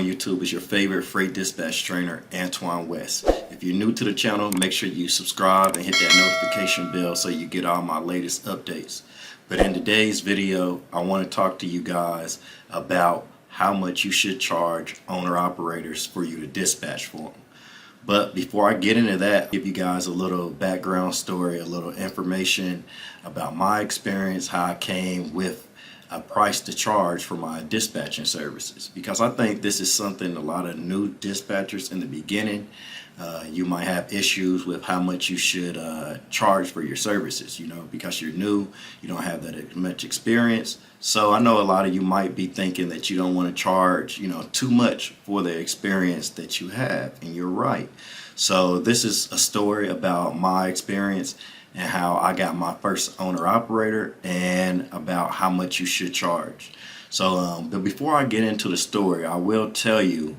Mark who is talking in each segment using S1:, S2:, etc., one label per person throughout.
S1: on YouTube is your favorite freight dispatch trainer, Antoine West. If you're new to the channel, make sure you subscribe and hit that notification bell so you get all my latest updates. But in today's video, I want to talk to you guys about how much you should charge owner-operators for you to dispatch for them. But before I get into that, I'll give you guys a little background story, a little information about my experience, how I came with a price to charge for my dispatching services. Because I think this is something a lot of new dispatchers in the beginning, you might have issues with how much you should charge for your services, because you're new, you don't have that much experience. So I know a lot of you might be thinking that you don't want to charge, too much for the experience that you have, and you're right. So this is a story about my experience and how I got my first owner operator and about how much you should charge. So, but before I get into the story, I will tell you,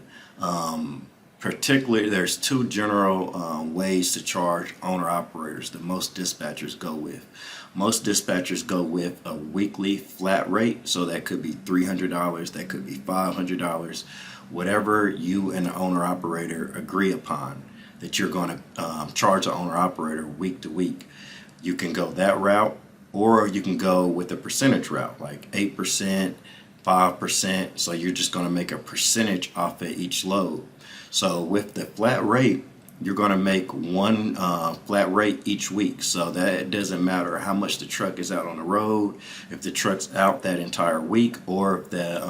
S1: particularly there's two general ways to charge owner operators that most dispatchers go with. Most dispatchers go with a weekly flat rate, so that could be $300, that could be $500, whatever you and the owner operator agree upon that you're going to charge the owner operator week to week. You can go that route, or you can go with a percentage route, like 8%, 5%, so you're just going to make a percentage off of each load. So with the flat rate, you're going to make one flat rate each week. So that it doesn't matter how much the truck is out on the road, if the truck's out that entire week, or if the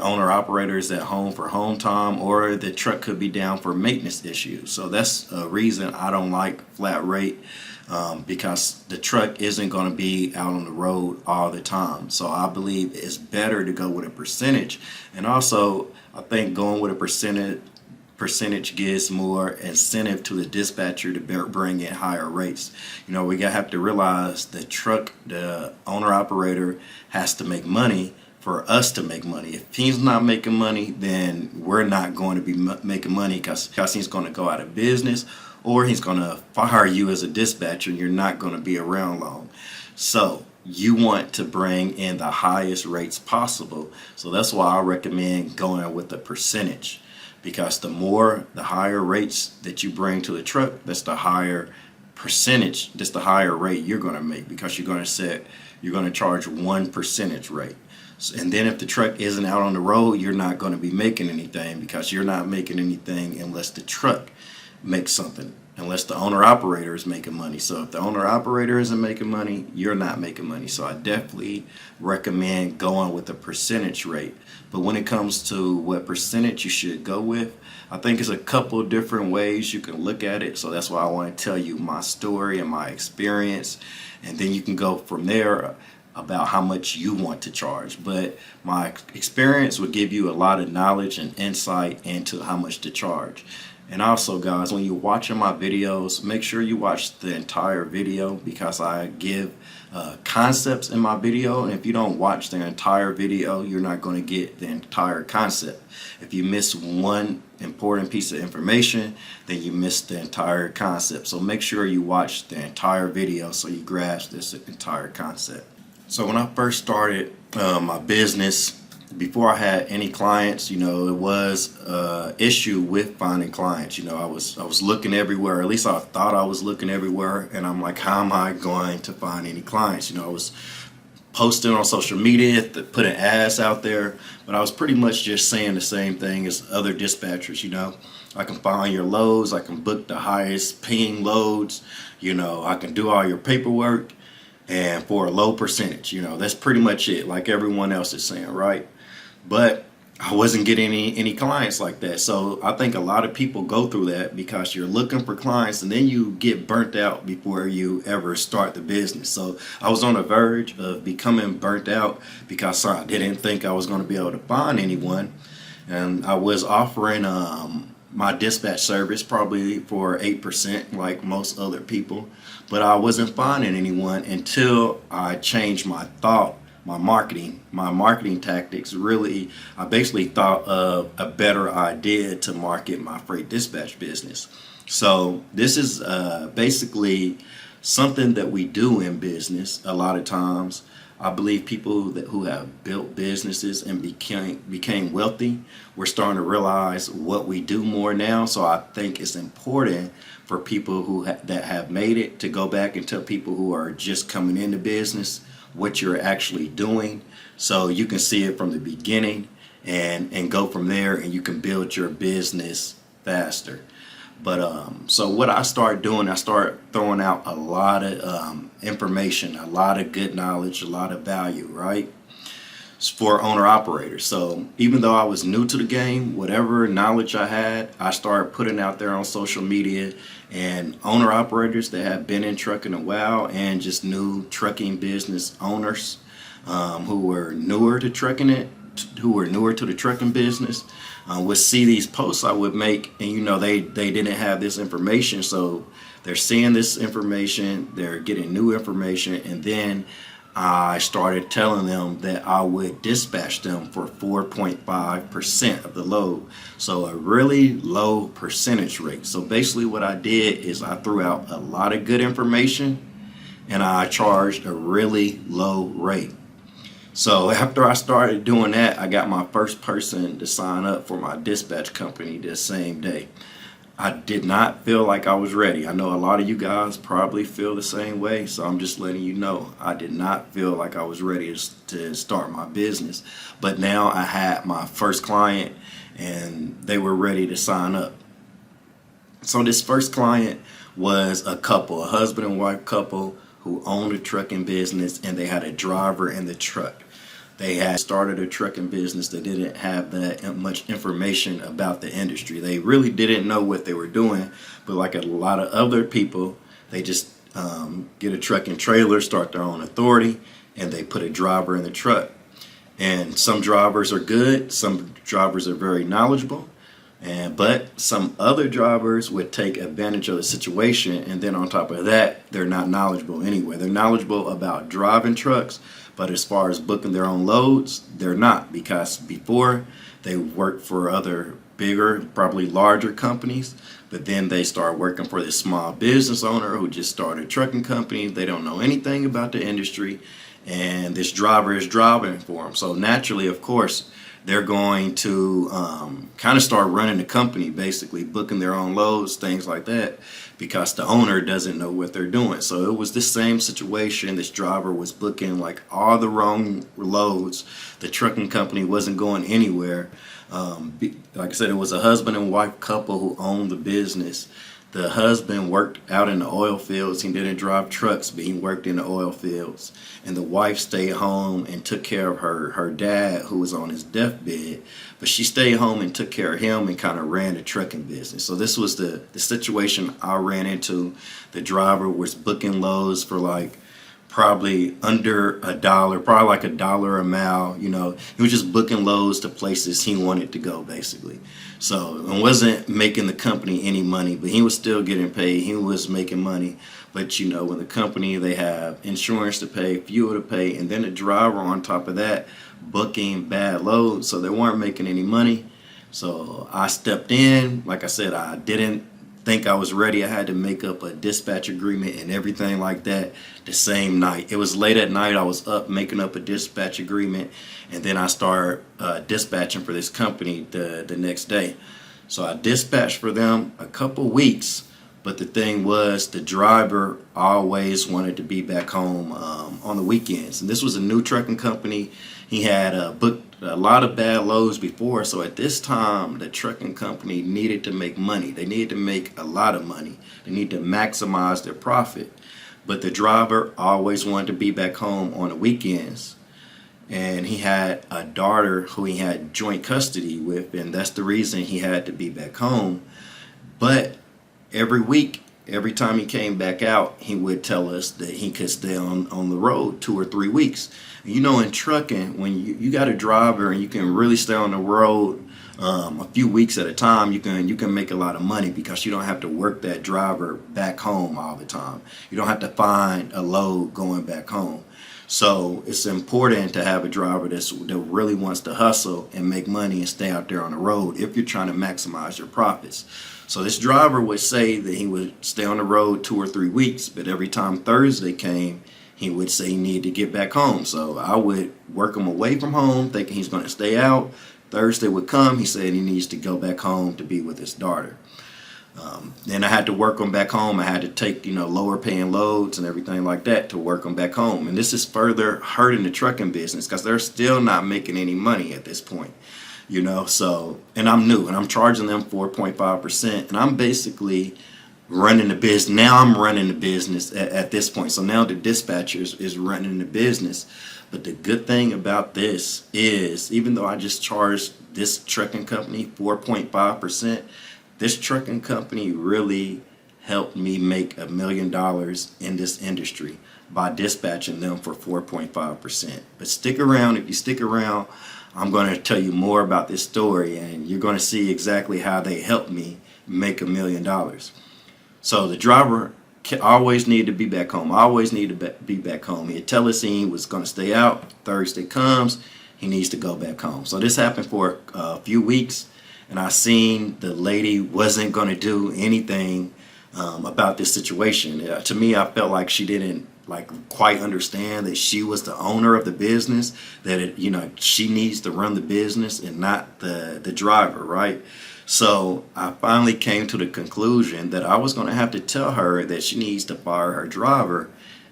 S1: owner operator is at home for home time, or the truck could be down for maintenance issues. So that's a reason I don't like flat rate, because the truck isn't going to be out on the road all the time. So I believe it's better to go with a percentage. And also, I think going with a percentage gives more incentive to the dispatcher to bring in higher rates. We have to realize the owner operator has to make money for us to make money. If he's not making money, then we're not going to be making money, because he's going to go out of business, or he's going to fire you as a dispatcher and you're not going to be around long. So you want to bring in the highest rates possible. So that's why I recommend going with a percentage, because the higher rates that you bring to the truck, that's the higher percentage, that's the higher rate you're going to make, because you're going to charge one percentage rate. And then if the truck isn't out on the road, you're not going to be making anything, because you're not making anything unless the truck makes something, unless the owner operator is making money. So if the owner operator isn't making money, you're not making money. So I definitely recommend going with a percentage rate. But when it comes to what percentage you should go with, I think there's a couple different ways you can look at it. So that's why I want to tell you my story and my experience, and then you can go from there about how much you want to charge. But my experience would give you a lot of knowledge and insight into how much to charge. And also, guys, when you're watching my videos, make sure you watch the entire video, because I give concepts in my video, and if you don't watch the entire video, you're not going to get the entire concept. If you miss one important piece of information, then you miss the entire concept. So make sure you watch the entire video so you grasp this entire concept. So when I first started my business, before I had any clients, it was an issue with finding clients. I was looking everywhere, at least I thought I was looking everywhere, and I'm like, how am I going to find any clients? I was posting on social media, putting ads out there, but I was pretty much just saying the same thing as other dispatchers. I can find your loads, I can book the highest paying loads, I can do all your paperwork, and for a low percentage. That's pretty much it, like everyone else is saying, right? But I wasn't getting any clients like that. So I think a lot of people go through that, because you're looking for clients and then you get burnt out before you ever start the business. So I was on the verge of becoming burnt out, because I didn't think I was going to be able to find anyone. And I was offering my dispatch service probably for 8%, like most other people, but I wasn't finding anyone until I changed my marketing tactics. I basically thought of a better idea to market my freight dispatch business. So this is basically something that we do in business a lot of times. I believe people who have built businesses and became wealthy, we're starting to realize what we do more now. So I think it's important for people that have made it to go back and tell people who are just coming into business what you're actually doing, so you can see it from the beginning and go from there, and you can build your business faster. But so what I start doing, I start throwing out a lot of information, a lot of good knowledge, a lot of value, right? For owner operators. So even though I was new to the game, whatever knowledge I had, I started putting out there on social media, and owner operators that have been in trucking a while and just new trucking business owners who were newer to the trucking business would see these posts I would make, and they didn't have this information, so they're seeing this information, they're getting new information, and then I started telling them that I would dispatch them for 4.5% of the load. So a really low percentage rate. So basically what I did is I threw out a lot of good information and I charged a really low rate. So after I started doing that, I got my first person to sign up for my dispatch company the same day. I did not feel like I was ready. I know a lot of you guys probably feel the same way, so I'm just letting you know I did not feel like I was ready to start my business. But now I had my first client and they were ready to sign up. So this first client was a couple, a husband and wife couple who owned a trucking business, and they had a driver in the truck. They had started a trucking business. They didn't have that much information about the industry. They really didn't know what they were doing. But like a lot of other people, they just get a trucking trailer, start their own authority, and they put a driver in the truck. And some drivers are good. Some drivers are very knowledgeable. But some other drivers would take advantage of the situation, and then on top of that, they're not knowledgeable anyway. They're knowledgeable about driving trucks, but as far as booking their own loads, they're not, because before they worked for other bigger, probably larger companies, but then they start working for this small business owner who just started a trucking company. They don't know anything about the industry, and this driver is driving for them. So naturally, of course, they're going to kind of start running the company, basically booking their own loads, things like that, because the owner doesn't know what they're doing. So it was the same situation. This driver was booking like all the wrong loads. The trucking company wasn't going anywhere. Like I said, it was a husband and wife couple who owned the business. The husband worked out in the oil fields. He didn't drive trucks, but he worked in the oil fields. And the wife stayed home and took care of her dad, who was on his deathbed. But she stayed home and took care of him and kind of ran the trucking business. So this was the situation I ran into. The driver was booking loads for like probably under $1, probably like $1 a mile. He was just booking loads to places he wanted to go, basically. So it wasn't making the company any money, but he was still getting paid. He was making money. But when the company, they have insurance to pay, fuel to pay, and then the driver on top of that booking bad loads, so they weren't making any money. So I stepped in. Like I said, I didn't think I was ready. I had to make up a dispatch agreement and everything like that the same night. It was late at night. I was up making up a dispatch agreement, and then I started dispatching for this company the next day. So I dispatched for them a couple weeks, but the thing was, the driver always wanted to be back home on the weekends. And this was a new trucking company. He had booked a lot of bad loads before, so at this time the trucking company needed to make money. They needed to make a lot of money. They needed to maximize their profit. But the driver always wanted to be back home on the weekends. And he had a daughter who he had joint custody with, and that's the reason he had to be back home. But every week, every time he came back out, he would tell us that he could stay on the road 2 or 3 weeks. In trucking, when you got a driver and you can really stay on the road a few weeks at a time, you can make a lot of money, because you don't have to work that driver back home all the time. You don't have to find a load going back home. So it's important to have a driver that really wants to hustle and make money and stay out there on the road if you're trying to maximize your profits. So this driver would say that he would stay on the road 2 or 3 weeks, but every time Thursday came, he would say he needed to get back home. So I would work him away from home thinking he's going to stay out. Thursday would come, he said he needs to go back home to be with his daughter. Then I had to work them back home. I had to take, lower paying loads and everything like that to work them back home. And this is further hurting the trucking business because they're still not making any money at this point, So, and I'm new and I'm charging them 4.5%. And I'm basically running the business. Now I'm running the business at this point. So now the dispatchers is running the business. But the good thing about this is even though I just charged this trucking company 4.5%, this trucking company really helped me make $1 million in this industry by dispatching them for 4.5%. But stick around. If you stick around, I'm going to tell you more about this story and you're going to see exactly how they helped me make $1 million. So the driver always needed to be back home. Always needed to be back home. He'd tell us he was going to stay out. Thursday comes, he needs to go back home. So this happened for a few weeks. And I seen the lady wasn't going to do anything about this situation. To me, I felt like she didn't quite understand that she was the owner of the business, that she needs to run the business and not the driver, right? So I finally came to the conclusion that I was going to have to tell her that she needs to fire her driver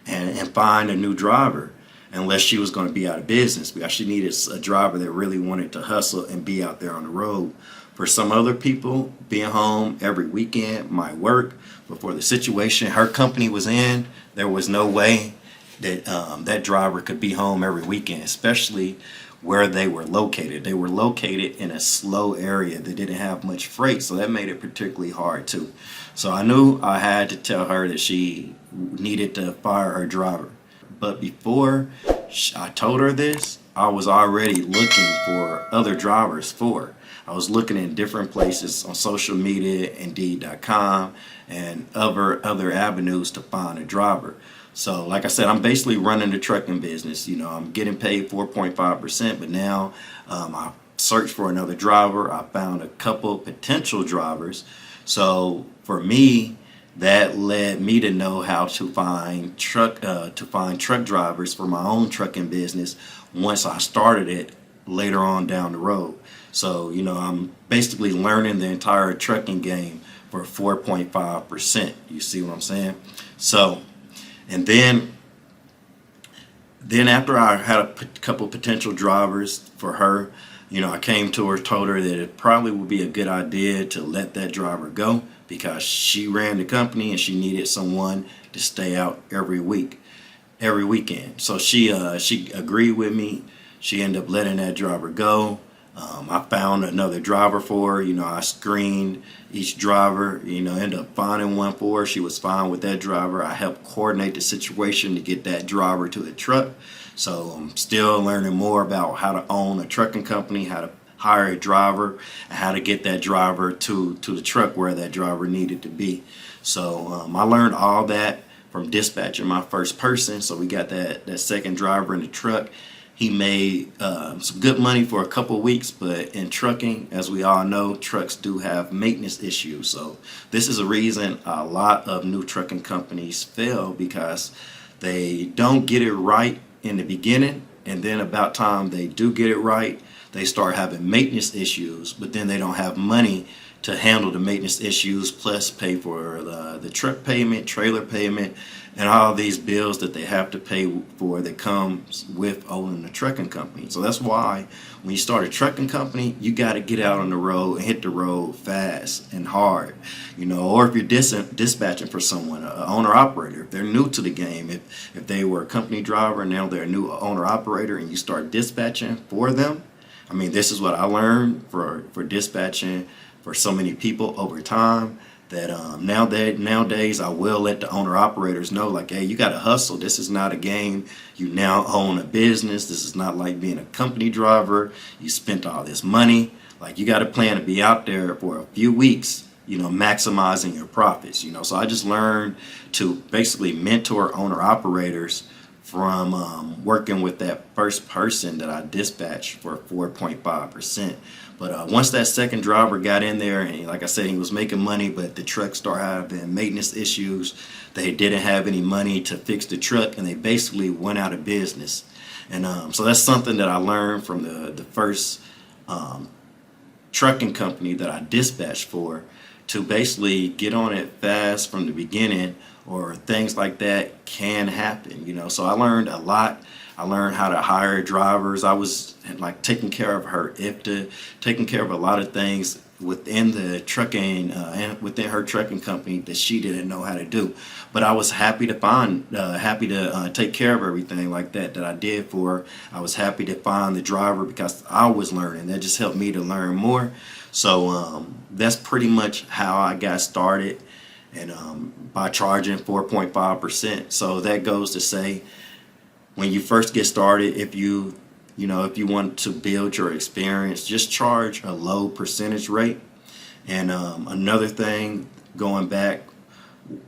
S1: and find a new driver, unless she was going to be out of business, because she needed a driver that really wanted to hustle and be out there on the road. For some other people, being home every weekend might work, but for the situation her company was in, there was no way that that driver could be home every weekend, especially where they were located. They were located in a slow area that didn't have much freight, so that made it particularly hard too. So I knew I had to tell her that she needed to fire her driver. But before I told her this, I was already looking for other drivers for her. I was looking in different places on social media, Indeed.com, and other avenues to find a driver. So like I said, I'm basically running the trucking business. I'm getting paid 4.5%, but now I searched for another driver. I found a couple potential drivers. So for me, that led me to know how to find truck drivers for my own trucking business once I started it later on down the road. So, I'm basically learning the entire trucking game for 4.5%. You see what I'm saying? So, and then after I had a couple potential drivers for her, I came to her, told her that it probably would be a good idea to let that driver go because she ran the company and she needed someone to stay out every weekend. So she agreed with me. She ended up letting that driver go. I found another driver for her. I screened each driver, ended up finding one for her. She was fine with that driver. I helped coordinate the situation to get that driver to the truck. So I'm still learning more about how to own a trucking company, how to hire a driver, and how to get that driver to the truck where that driver needed to be. So I learned all that from dispatching my first person. So we got that second driver in the truck. He made some good money for a couple of weeks, but in trucking, as we all know, trucks do have maintenance issues. So this is a reason a lot of new trucking companies fail, because they don't get it right in the beginning, and then about time they do get it right, they start having maintenance issues, but then they don't have money to handle the maintenance issues, plus pay for the truck payment, trailer payment, and all these bills that they have to pay for that comes with owning a trucking company. So that's why when you start a trucking company, you got to get out on the road and hit the road fast and hard, or if you're dispatching for someone, an owner operator, if they're new to the game, if they were a company driver and now they're a new owner operator and you start dispatching for them. I mean, this is what I learned for dispatching for so many people over time, that nowadays I will let the owner operators know, like, hey, you got to hustle. This is not a game. You now own a business. This is not like being a company driver. You spent all this money. Like, you got to plan to be out there for a few weeks, maximizing your profits. So I just learned to basically mentor owner operators from working with that first person that I dispatched for 4.5%. But once that second driver got in there, and like I said, he was making money, but the truck started having maintenance issues. They didn't have any money to fix the truck, and they basically went out of business. And so that's something that I learned from the first trucking company that I dispatched for, to basically get on it fast from the beginning, or things like that can happen, you know. So I learned a lot. I learned how to hire drivers. I was like taking care of her IFTA, taking care of a lot of things within the trucking and within her trucking company that she didn't know how to do. But I was happy to take care of everything like that I did for her. I was happy to find the driver because I was learning. That just helped me to learn more. So that's pretty much how I got started, and by charging 4.5%. So that goes to say, when you first get started, if you want to build your experience, just charge a low percentage rate. And another thing, going back,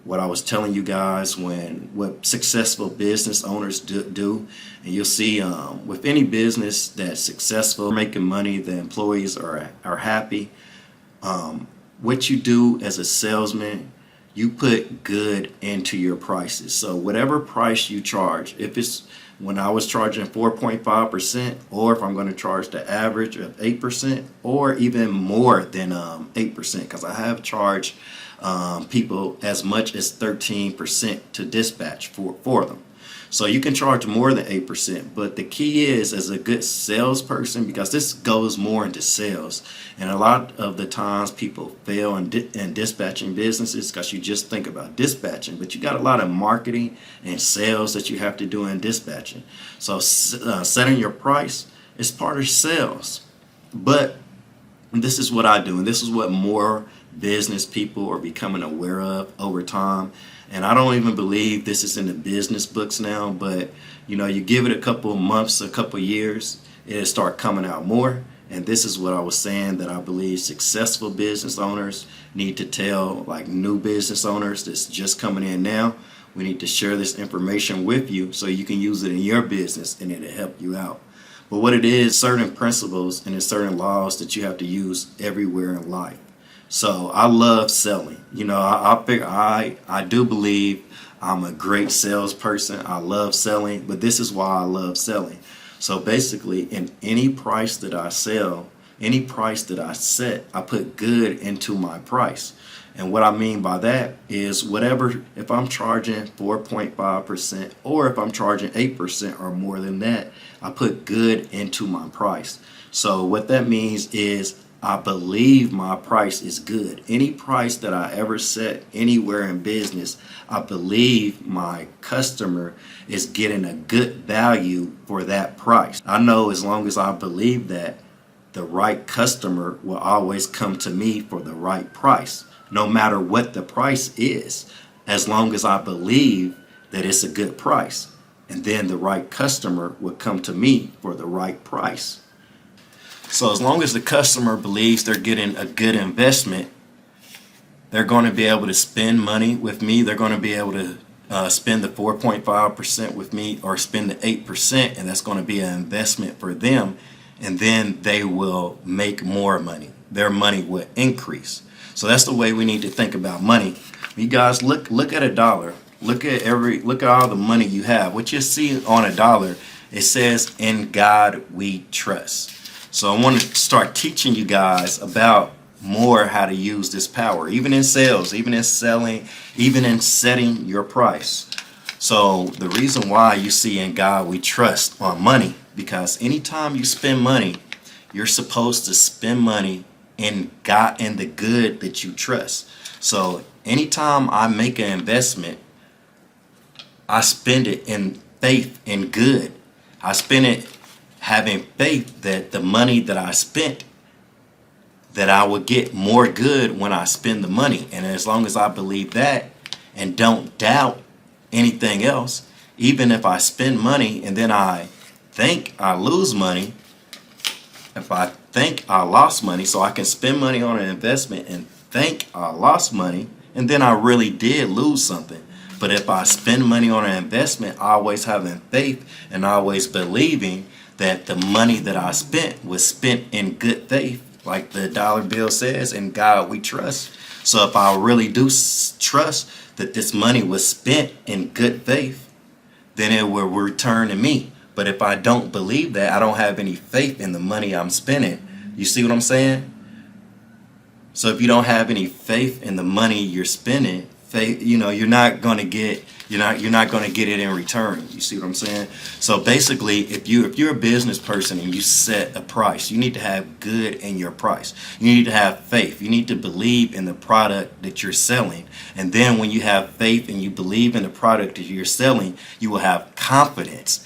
S1: what I was telling you guys, what successful business owners do, and you'll see with any business that's successful, making money, the employees are happy. What you do as a salesman, you put good into your prices. So whatever price you charge, if it's when I was charging 4.5%, or if I'm going to charge the average of 8%, or even more than 8%, because I have charged people as much as 13% to dispatch for them. So you can charge more than 8%, but the key is, as a good salesperson, because this goes more into sales, and a lot of the times people fail in dispatching businesses because you just think about dispatching, but you got a lot of marketing and sales that you have to do in dispatching. So setting your price is part of sales. But this is what I do, and this is what more business people are becoming aware of over time. And I don't even believe this is in the business books now, but you give it a couple months, a couple years, it'll start coming out more. And this is what I was saying, that I believe successful business owners need to tell, like new business owners that's just coming in now. We need to share this information with you so you can use it in your business and it'll help you out. But what it is, certain principles and certain laws that you have to use everywhere in life. So I love selling. I do believe I'm a great salesperson. I love selling, but this is why I love selling. So basically, in any price that I sell, any price that I set, I put good into my price. And what I mean by that is, whatever, if I'm charging 4.5%, or if I'm charging 8% or more than that, I put good into my price. So what that means is, I believe my price is good. Any price that I ever set anywhere in business, I believe my customer is getting a good value for that price. I know as long as I believe that, the right customer will always come to me for the right price, no matter what the price is, as long as I believe that it's a good price. And then the right customer will come to me for the right price. So as long as the customer believes they're getting a good investment, they're going to be able to spend money with me. They're going to be able to spend the 4.5% with me, or spend the 8%, and that's going to be an investment for them. And then they will make more money. Their money will increase. So that's the way we need to think about money. You guys look at a dollar. Look at all the money you have. What you see on a dollar, it says, "In God we trust." So I want to start teaching you guys about more how to use this power, even in sales, even in selling, even in setting your price. So the reason why you see "In God we trust" on money, because anytime you spend money, you're supposed to spend money in God and the good that you trust. So anytime I make an investment, I spend it in faith in good. I spend it having faith that the money that I spent, that I will get more good when I spend the money. And as long as I believe that and don't doubt anything else, even if I spend money and then I think I lose money, if I think I lost money, so I can spend money on an investment and think I lost money, and then I really did lose something. But if I spend money on an investment, always having faith and always believing that the money that I spent was spent in good faith, like the dollar bill says, in God we trust. So if I really do trust that this money was spent in good faith, then it will return to me. But if I don't believe that, I don't have any faith in the money I'm spending. You see what I'm saying? So if you don't have any faith in the money you're spending, faith, you're not going to get it in return. You see what I'm saying? So basically, if you're a business person and you set a price, you need to have good in your price. You need to have faith. You need to believe in the product that you're selling. And then when you have faith and you believe in the product that you're selling, you will have confidence.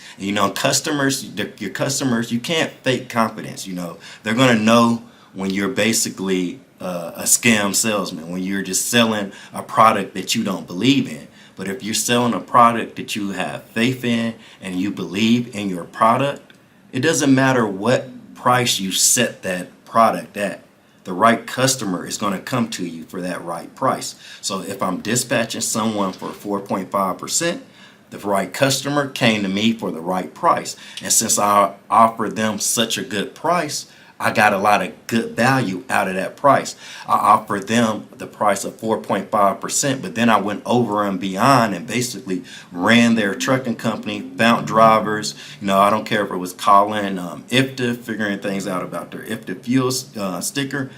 S1: Customers, your customers, you can't fake confidence. They're going to know when you're basically a scam salesman, when you're just selling a product that you don't believe in. But if you're selling a product that you have faith in and you believe in your product, it doesn't matter what price you set that product at. The right customer is going to come to you for that right price. So if I'm dispatching someone for 4.5%, the right customer came to me for the right price. And since I offered them such a good price, I got a lot of good value out of that price. I offered them the price of 4.5%, but then I went over and beyond and basically ran their trucking company, found drivers. I don't care if it was calling IFTA, figuring things out about their IFTA fuel sticker.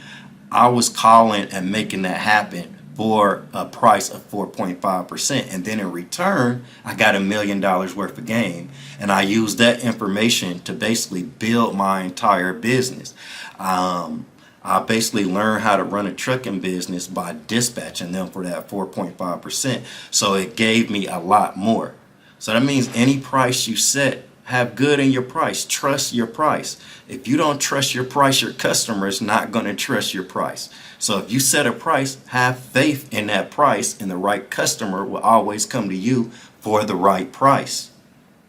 S1: I was calling and making that happen for a price of 4.5%. And then in return, I got $1 million worth of gain. And I used that information to basically build my entire business. I basically learned how to run a trucking business by dispatching them for that 4.5%. So it gave me a lot more. So that means any price you set, have good in your price. Trust your price. If you don't trust your price, your customer is not going to trust your price. So if you set a price, have faith in that price, and the right customer will always come to you for the right price.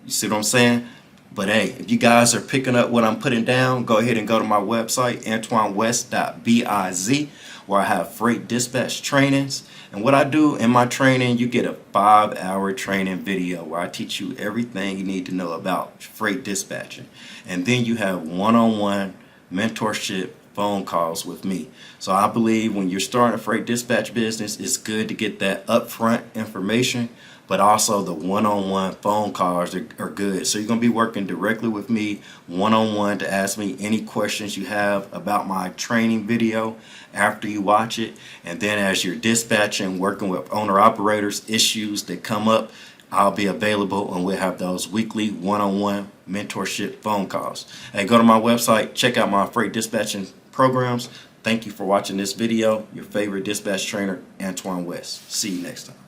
S1: You see what I'm saying? But hey, if you guys are picking up what I'm putting down, go ahead and go to my website, AntoineWest.biz, where I have freight dispatch trainings. And what I do in my training, you get a 5-hour training video where I teach you everything you need to know about freight dispatching. And then you have one-on-one mentorship phone calls with me. So I believe when you're starting a freight dispatch business, it's good to get that upfront information, but also the one-on-one phone calls are good. So you're going to be working directly with me one-on-one to ask me any questions you have about my training video after you watch it. And then as you're dispatching, working with owner-operators, issues that come up, I'll be available and we'll have those weekly one-on-one mentorship phone calls. Hey, go to my website, check out my freight dispatching programs. Thank you for watching this video. Your favorite dispatch trainer, Antoine West. See you next time.